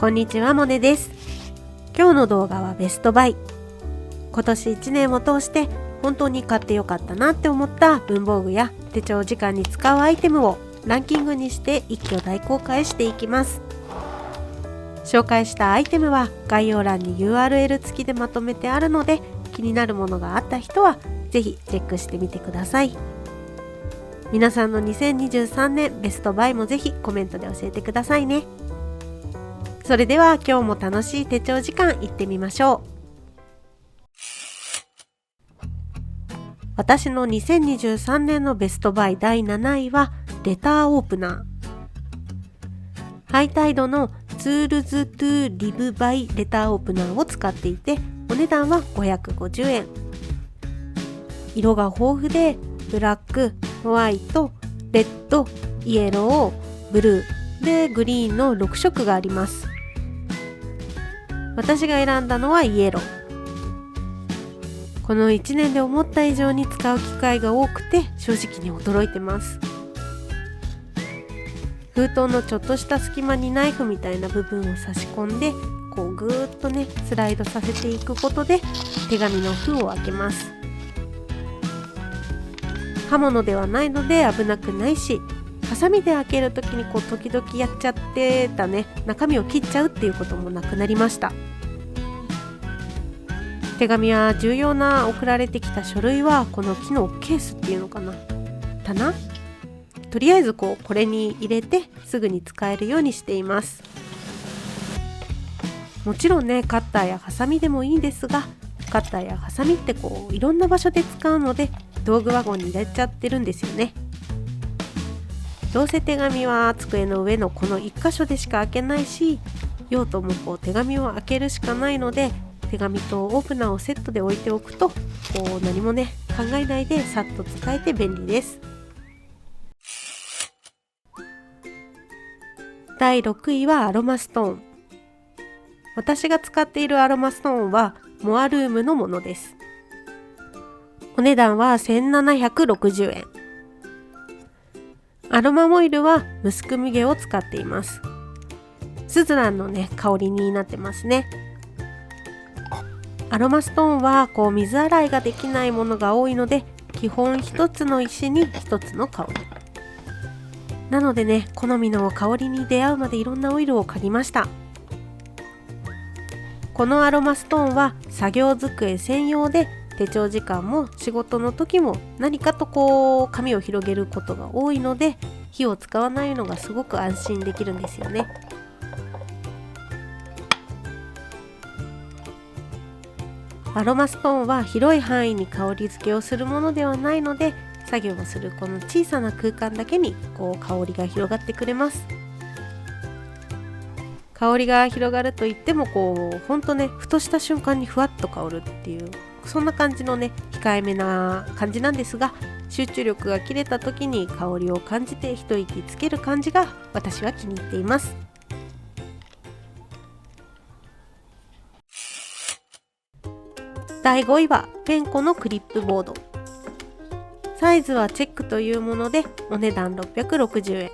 こんにちは、モネです。今日の動画はベストバイ。今年1年を通して本当に買ってよかったなって思った文房具や手帳時間に使うアイテムをランキングにして一挙大公開していきます。紹介したアイテムは概要欄に URL 付きでまとめてあるので、気になるものがあった人はぜひチェックしてみてください。皆さんの2023年ベストバイもぜひコメントで教えてくださいね。それでは今日も楽しい手帳時間行ってみましょう。私の2023年のベストバイ第7位はレターオープナー。ハイタイドのツールズトゥリブバイレターオープナーを使っていて、お値段は550円。色が豊富でブラック、ホワイト、レッド、イエロー、ブルーでグリーンの6色があります。私が選んだのはイエロー。この1年で思った以上に使う機会が多くて正直に驚いてます。封筒のちょっとした隙間にナイフみたいな部分を差し込んで、こうぐーっとねスライドさせていくことで手紙の封を開けます。刃物ではないので危なくないし、ハサミで開けるときに時々やっちゃってたね、中身を切っちゃうっていうこともなくなりました。手紙は重要な送られてきた書類はこの木のケースっていうのかな、棚、とりあえずこれに入れてすぐに使えるようにしています。もちろんねカッターやハサミでもいいんですが、カッターやハサミっていろんな場所で使うので道具ワゴンに入れちゃってるんですよね。どうせ手紙は机の上のこの1箇所でしか開けないし、用途も手紙を開けるしかないので、手紙とオープナーをセットで置いておくと何もね考えないでさっと使えて便利です。第6位はアロマストーン。私が使っているアロマストーンはモアルームのものです。お値段は1760円。アロマオイルはムスクムゲを使っています。スズランのね香りになってますね。アロマストーンは水洗いができないものが多いので、基本一つの石に一つの香りなのでね、好みの香りに出会うまでいろんなオイルを嗅ぎました。このアロマストーンは作業机専用で、手帳時間も仕事の時も何かと紙を広げることが多いので、火を使わないのがすごく安心できるんですよね。アロマストーンは広い範囲に香り付けをするものではないので、作業をするこの小さな空間だけに香りが広がってくれます。香りが広がるといってもほんとね、ふとした瞬間にふわっと香るっていう、そんな感じのね控えめな感じなんですが、集中力が切れた時に香りを感じて一息つける感じが私は気に入っています。第5位はペンコのクリップボード。サイズはチェックというもので、お値段660円。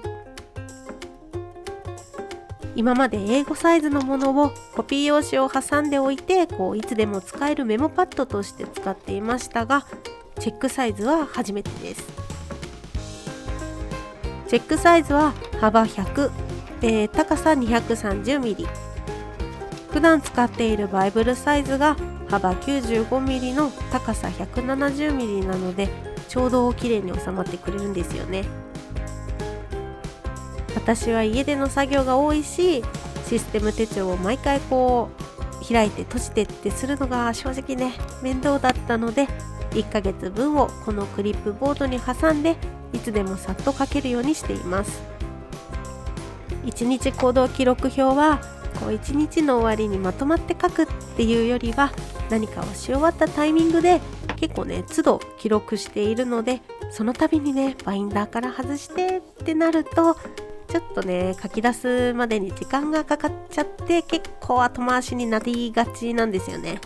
今まで英語サイズのものをコピー用紙を挟んでおいていつでも使えるメモパッドとして使っていましたが、チェックサイズは初めてです。チェックサイズは幅100、高さ 230mm。 普段使っているバイブルサイズが幅 95mm の高さ 170mm なので、ちょうど綺麗に収まってくれるんですよね。私は家での作業が多いし、システム手帳を毎回開いて閉じてってするのが正直ね面倒だったので、1ヶ月分をこのクリップボードに挟んでいつでもさっと書けるようにしています。1日行動記録表は1日の終わりにまとまって書くっていうよりは、何かをし終わったタイミングで結構ね都度記録しているので、その度にねバインダーから外してってなるとちょっとね書き出すまでに時間がかかっちゃって結構後回しになりがちなんですよね。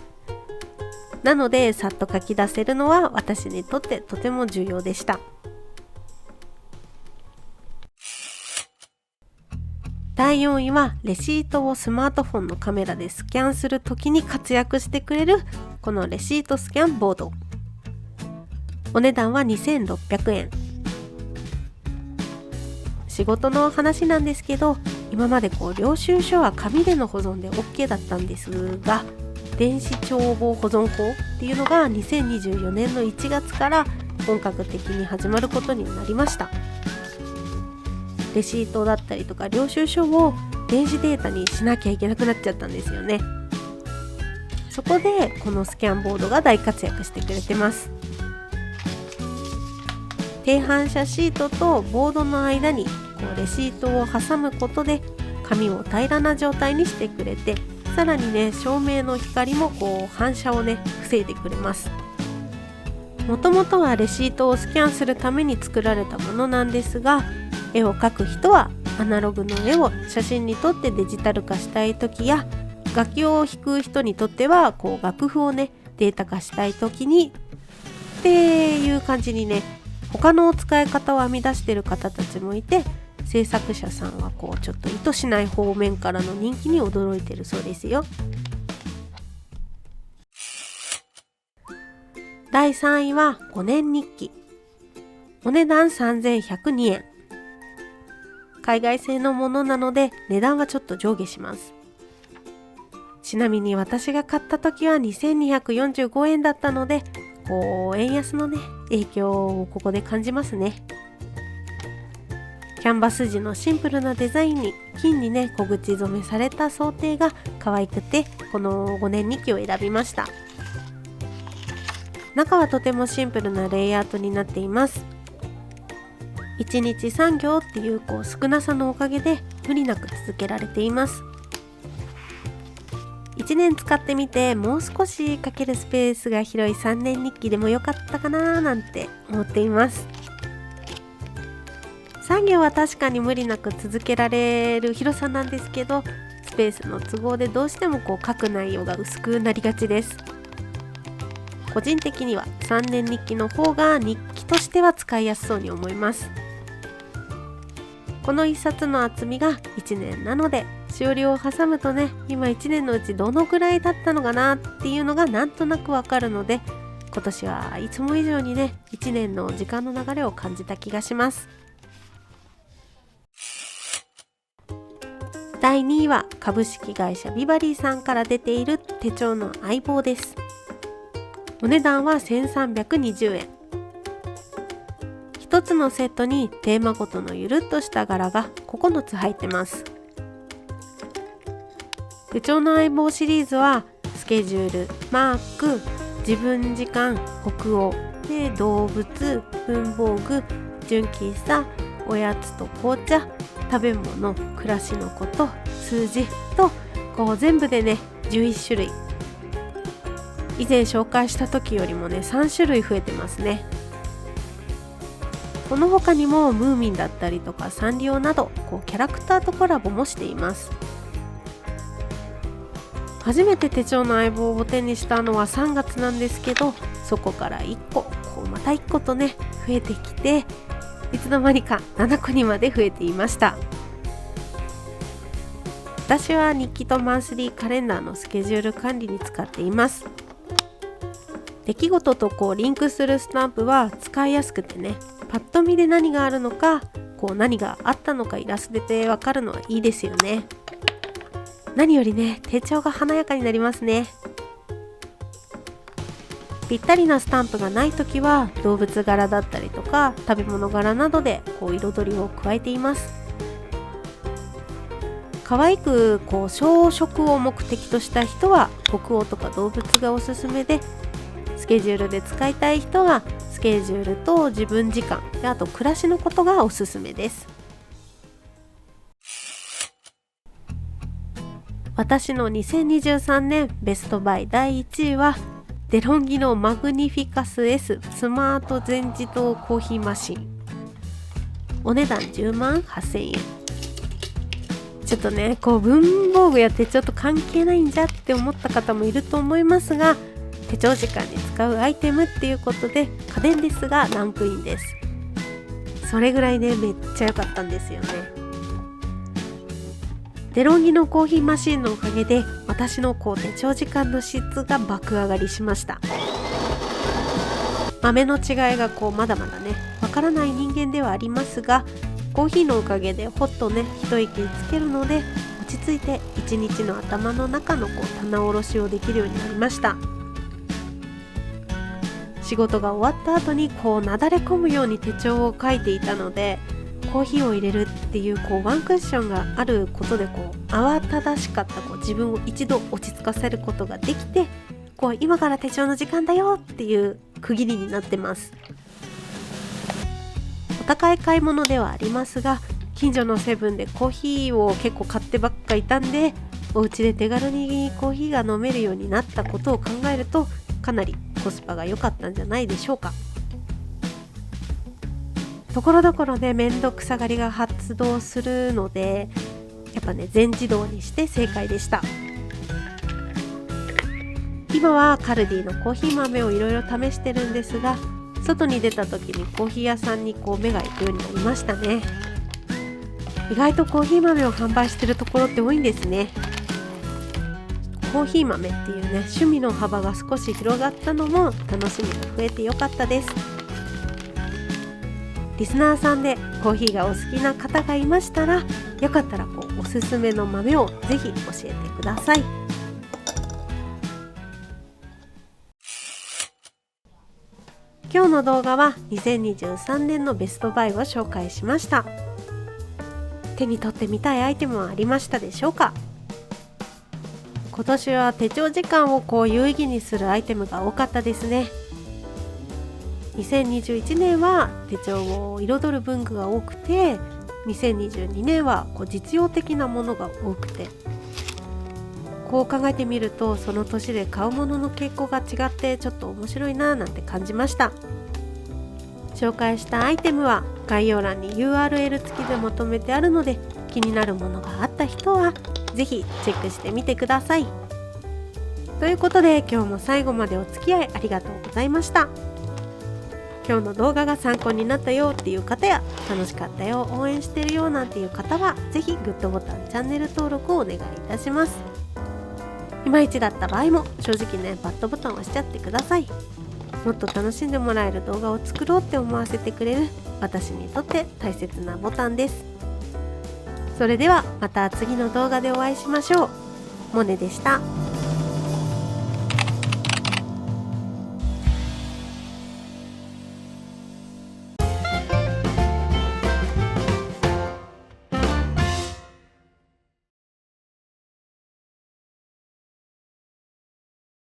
なのでさっと書き出せるのは私にとってとても重要でした。第4位はレシートをスマートフォンのカメラでスキャンするときに活躍してくれるこのレシートスキャンボード。お値段は2600円。仕事の話なんですけど、今まで領収書は紙での保存で OK だったんですが、電子帳簿保存法っていうのが2024年の1月から本格的に始まることになりました。レシートだったりとか領収書を電子データにしなきゃいけなくなっちゃったんですよね。そこでこのスキャンボードが大活躍してくれてます。低反射シートとボードの間にレシートを挟むことで紙を平らな状態にしてくれて、さらにね照明の光も反射をね防いでくれます。もともとはレシートをスキャンするために作られたものなんですが、絵を描く人はアナログの絵を写真に撮ってデジタル化したい時や、楽器を弾く人にとっては楽譜をねデータ化したい時にっていう感じにね、他の使い方を編み出している方たちもいて、制作者さんはちょっと意図しない方面からの人気に驚いてるそうですよ。第3位は5年日記。お値段3102円。海外製のものなので値段はちょっと上下します。ちなみに私が買った時は2245円だったので、円安のね影響をここで感じますね。キャンバス地のシンプルなデザインに金にね小口染めされた装丁が可愛くて、この5年日記を選びました。中はとてもシンプルなレイアウトになっています。1日3行っていう少なさのおかげで無理なく続けられています。1年使ってみて、もう少し書けるスペースが広い3年日記でもよかったかななんて思っています。3行は確かに無理なく続けられる広さなんですけど、スペースの都合でどうしても書く内容が薄くなりがちです。個人的には3年日記の方が日記としては使いやすそうに思います。この1冊の厚みが1年なので、しおりを挟むとね、今1年のうちどのくらいだったのかなっていうのがなんとなくわかるので、今年はいつも以上にね1年の時間の流れを感じた気がします。第2位は株式会社ビバリーさんから出ている手帳の相棒です。お値段は1320円。一つのセットにテーマごとのゆるっとした柄が9つ入ってます。手帳の相棒シリーズはスケジュール、マーク、自分時間、北欧で動物、文房具、純喫茶、おやつと紅茶、食べ物、暮らしのこと、数字と全部でね11種類。以前紹介した時よりもね3種類増えてますね。この他にもムーミンだったりとかサンリオなどキャラクターとコラボもしています。初めて手帳の相棒を手にしたのは3月なんですけど、そこから1個また1個とね増えてきて、いつの間にか7個にまで増えていました。私は日記とマンスリーカレンダーのスケジュール管理に使っています。出来事とリンクするスタンプは使いやすくてね、パッと見で何があるのか何があったのかイラストでわかるのはいいですよね。何よりね手帳が華やかになりますね。ぴったりなスタンプがないときは動物柄だったりとか食べ物柄などで彩りを加えています。可愛く装飾を目的とした人は北欧とか動物がおすすめで、スケジュールで使いたい人はスケジュールと自分時間で、あと暮らしのことがおすすめです。私の2023年ベストバイ第1位はデロンギのマグニフィカス S スマート全自動コーヒーマシン。お値段10万8000円。ちょっとね文房具や手帳と関係ないんじゃって思った方もいると思いますが、手帳時間に使うアイテムっていうことで家電ですがランクインです。それぐらいねめっちゃ良かったんですよね。デロンギのコーヒーマシンのおかげで私の手帳時間の質が爆上がりしました。豆の違いがまだまだねわからない人間ではありますが、コーヒーのおかげでほっとね一息つけるので、落ち着いて一日の頭の中の棚卸しをできるようになりました。仕事が終わった後になだれ込むように手帳を書いていたので、コーヒーを入れるっていうワンクッションがあることで慌ただしかった自分を一度落ち着かせることができて、今から手帳の時間だよっていう区切りになってます。お高い買い物ではありますが、近所のセブンでコーヒーを結構買ってばっかいたんで、お家で手軽にコーヒーが飲めるようになったことを考えると、かなりコスパが良かったんじゃないでしょうか。ところどころで面倒くさがりが発動するので、やっぱね全自動にして正解でした。今はカルディのコーヒー豆をいろいろ試してるんですが、外に出た時にコーヒー屋さんに目が行くようになりましたね。意外とコーヒー豆を販売してるところって多いんですね。コーヒー豆っていうね趣味の幅が少し広がったのも楽しみが増えてよかったです。リスナーさんでコーヒーがお好きな方がいましたら、よかったらおすすめの豆をぜひ教えてください。今日の動画は2023年のベストバイを紹介しました。手に取ってみたいアイテムはありましたでしょうか。今年は手帳時間を有意義にするアイテムが多かったですね。2021年は手帳を彩る文具が多くて、2022年は実用的なものが多くて、考えてみるとその年で買うものの傾向が違ってちょっと面白いななんて感じました。紹介したアイテムは概要欄に URL 付きでまとめてあるので、気になるものがあった人はぜひチェックしてみてください。ということで今日も最後までお付き合いありがとうございました。今日の動画が参考になったよっていう方や、楽しかったよ、応援してるよなんていう方はぜひグッドボタン、チャンネル登録をお願いいたします。いまいちだった場合も正直ねバッドボタンを押しちゃってください。もっと楽しんでもらえる動画を作ろうって思わせてくれる私にとって大切なボタンです。それではまた次の動画でお会いしましょう。モネでした。